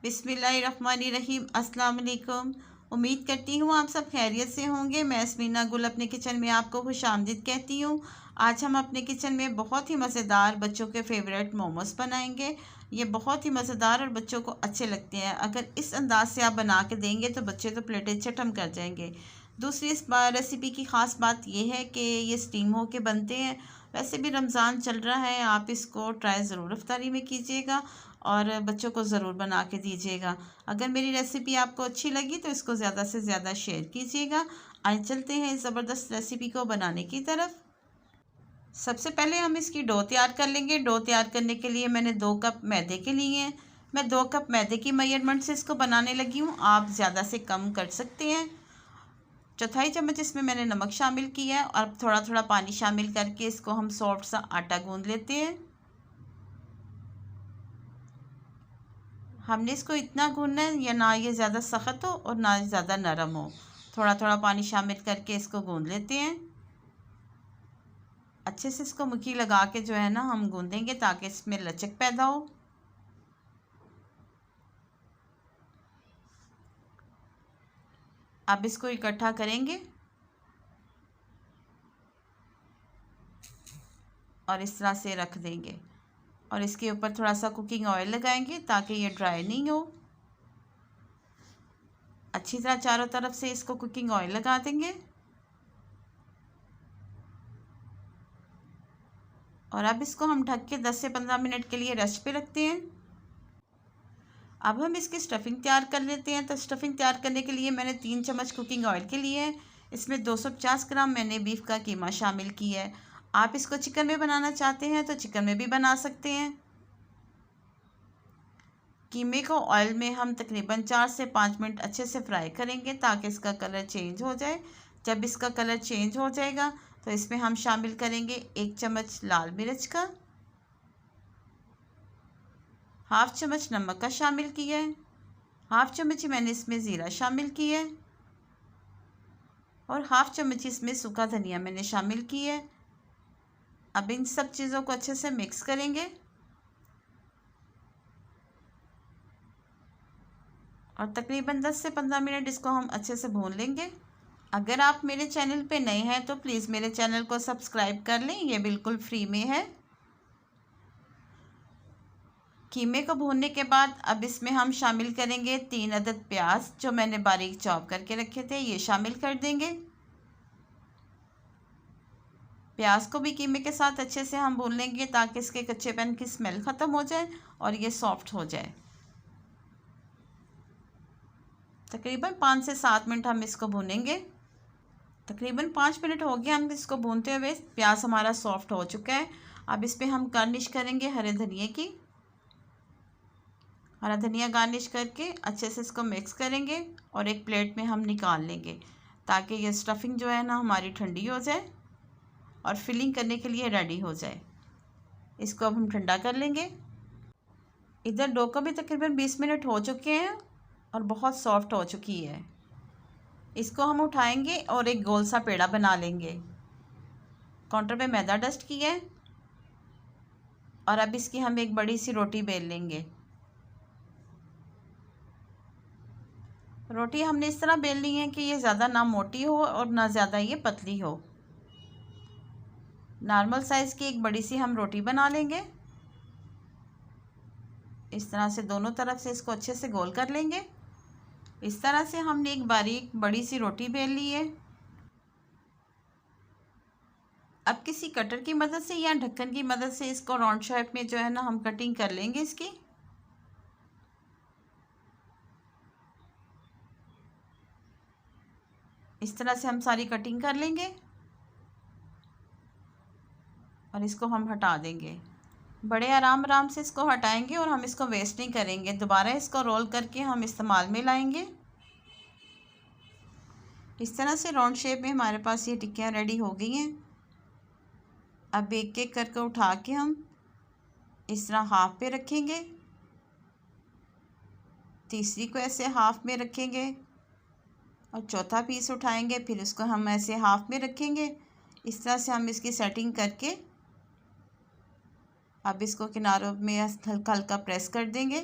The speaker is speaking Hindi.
बिस्मिल्लाहिर्रहमानिर्रहीम। अस्सलाम वालेकुम। उम्मीद करती हूँ आप सब खैरियत से होंगे। मैं अस्मीना गुल अपने किचन में आपको खुशामदीद कहती हूँ। आज हम अपने किचन में बहुत ही मज़ेदार बच्चों के फेवरेट मोमोज़ बनाएंगे। ये बहुत ही मज़ेदार और बच्चों को अच्छे लगते हैं। अगर इस अंदाज से आप बना के देंगे तो बच्चे तो प्लेटें चटम कर जाएंगे। दूसरी इस रेसिपी की ख़ास बात यह है कि ये स्टीम हो के बनते हैं। वैसे भी रमज़ान चल रहा है, आप इसको ट्राई ज़रूर इफ्तारी में कीजिएगा और बच्चों को ज़रूर बना के दीजिएगा। अगर मेरी रेसिपी आपको अच्छी लगी तो इसको ज़्यादा से ज़्यादा शेयर कीजिएगा। आइए चलते हैं इस ज़बरदस्त रेसिपी को बनाने की तरफ। सबसे पहले हम इसकी डो तैयार कर लेंगे। डो तैयार करने के लिए मैंने 2 कप मैदे के लिए हैं। मैं 2 कप मैदे की मेजरमेंट से इसको बनाने लगी हूँ। आप ज़्यादा से कम कर सकते हैं। चौथाई चम्मच इसमें मैंने नमक शामिल किया है और थोड़ा थोड़ा पानी शामिल करके इसको हम सॉफ्ट सा आटा गूंद लेते हैं। हमने इसको इतना गूंदना है या ना ये ज़्यादा सख्त हो और ना ज़्यादा नरम हो। थोड़ा थोड़ा पानी शामिल करके इसको गूंद लेते हैं। अच्छे से इसको मुट्ठी लगा के जो है ना हम गूंदेंगे ताकि इसमें लचक पैदा हो। अब इसको इकट्ठा करेंगे और इस तरह से रख देंगे और इसके ऊपर थोड़ा सा कुकिंग ऑयल लगाएंगे ताकि ये ड्राई नहीं हो। अच्छी तरह चारों तरफ से इसको कुकिंग ऑयल लगा देंगे और अब इसको हम ढक के 10 से 15 मिनट के लिए रेस्ट पे रखते हैं। अब हम इसकी स्टफिंग तैयार कर लेते हैं। तो स्टफिंग तैयार करने के लिए मैंने 3 चम्मच कुकिंग ऑयल के लिए है। इसमें 250 ग्राम मैंने बीफ का कीमा शामिल किया है। आप इसको चिकन में बनाना चाहते हैं तो चिकन में भी बना सकते हैं। कीमे को ऑयल में हम तकरीबन 4 से 5 मिनट अच्छे से फ्राई करेंगे ताकि इसका कलर चेंज हो जाए। जब इसका कलर चेंज हो जाएगा तो इसमें हम शामिल करेंगे 1 चम्मच लाल मिर्च का, हाफ चम्मच नमक का शामिल किया है, हाफ चम्मच मैंने इसमें ज़ीरा शामिल किया है और हाफ चम्मच इसमें सूखा धनिया मैंने शामिल किया है। अब इन सब चीज़ों को अच्छे से मिक्स करेंगे और तकरीबन 10 से 15 मिनट इसको हम अच्छे से भून लेंगे। अगर आप मेरे चैनल पे नए हैं तो प्लीज़ मेरे चैनल को सब्सक्राइब कर लें, ये बिल्कुल फ्री में है। कीमे को भूनने के बाद अब इसमें हम शामिल करेंगे 3 अदद प्याज जो मैंने बारीक चॉप करके रखे थे, ये शामिल कर देंगे। प्याज को भी कीमे के साथ अच्छे से हम भून लेंगे ताकि इसके कच्चेपन की स्मेल ख़त्म हो जाए और ये सॉफ्ट हो जाए। तकरीबन 5 से 7 मिनट हम इसको भूनेंगे। तकरीबन 5 मिनट हो गए हम इसको भूनते हुए। प्याज हमारा सॉफ्ट हो चुका है। अब इस पर हम गार्निश करेंगे हरे धनिए की। हरा धनिया गार्निश करके अच्छे से इसको मिक्स करेंगे और एक प्लेट में हम निकाल लेंगे ताकि ये स्टफिंग जो है ना हमारी ठंडी हो जाए और फिलिंग करने के लिए रेडी हो जाए। इसको अब हम ठंडा कर लेंगे। इधर डो को भी तकरीबन 20 मिनट हो चुके हैं और बहुत सॉफ्ट हो चुकी है। इसको हम उठाएंगे और एक गोल सा पेड़ा बना लेंगे। काउंटर पे मैदा डस्ट किया है और अब इसकी हम एक बड़ी सी रोटी बेल लेंगे। रोटी हमने इस तरह बेलनी है कि ये ज़्यादा ना मोटी हो और ना ज़्यादा ये पतली हो। नॉर्मल साइज़ की एक बड़ी सी हम रोटी बना लेंगे। इस तरह से दोनों तरफ से इसको अच्छे से गोल कर लेंगे। इस तरह से हमने एक बारीक बड़ी सी रोटी बेल ली है। अब किसी कटर की मदद से या ढक्कन की मदद से इसको राउंड शेप में जो है ना हम कटिंग कर लेंगे इसकी। इस तरह से हम सारी कटिंग कर लेंगे और इसको हम हटा देंगे। बड़े आराम आराम से इसको हटाएंगे और हम इसको वेस्ट नहीं करेंगे। दोबारा इसको रोल करके हम इस्तेमाल में लाएंगे। इस तरह से राउंड शेप में हमारे पास ये टिक्कियाँ रेडी हो गई हैं। अब एक एक करके उठा के हम इस तरह हाफ पे रखेंगे, तीसरी को ऐसे हाफ में रखेंगे और चौथा पीस उठाएंगे, फिर उसको हम ऐसे हाफ में रखेंगे। इस तरह से हम इसकी सेटिंग करके अब इसको किनारों में हल्का हल्का प्रेस कर देंगे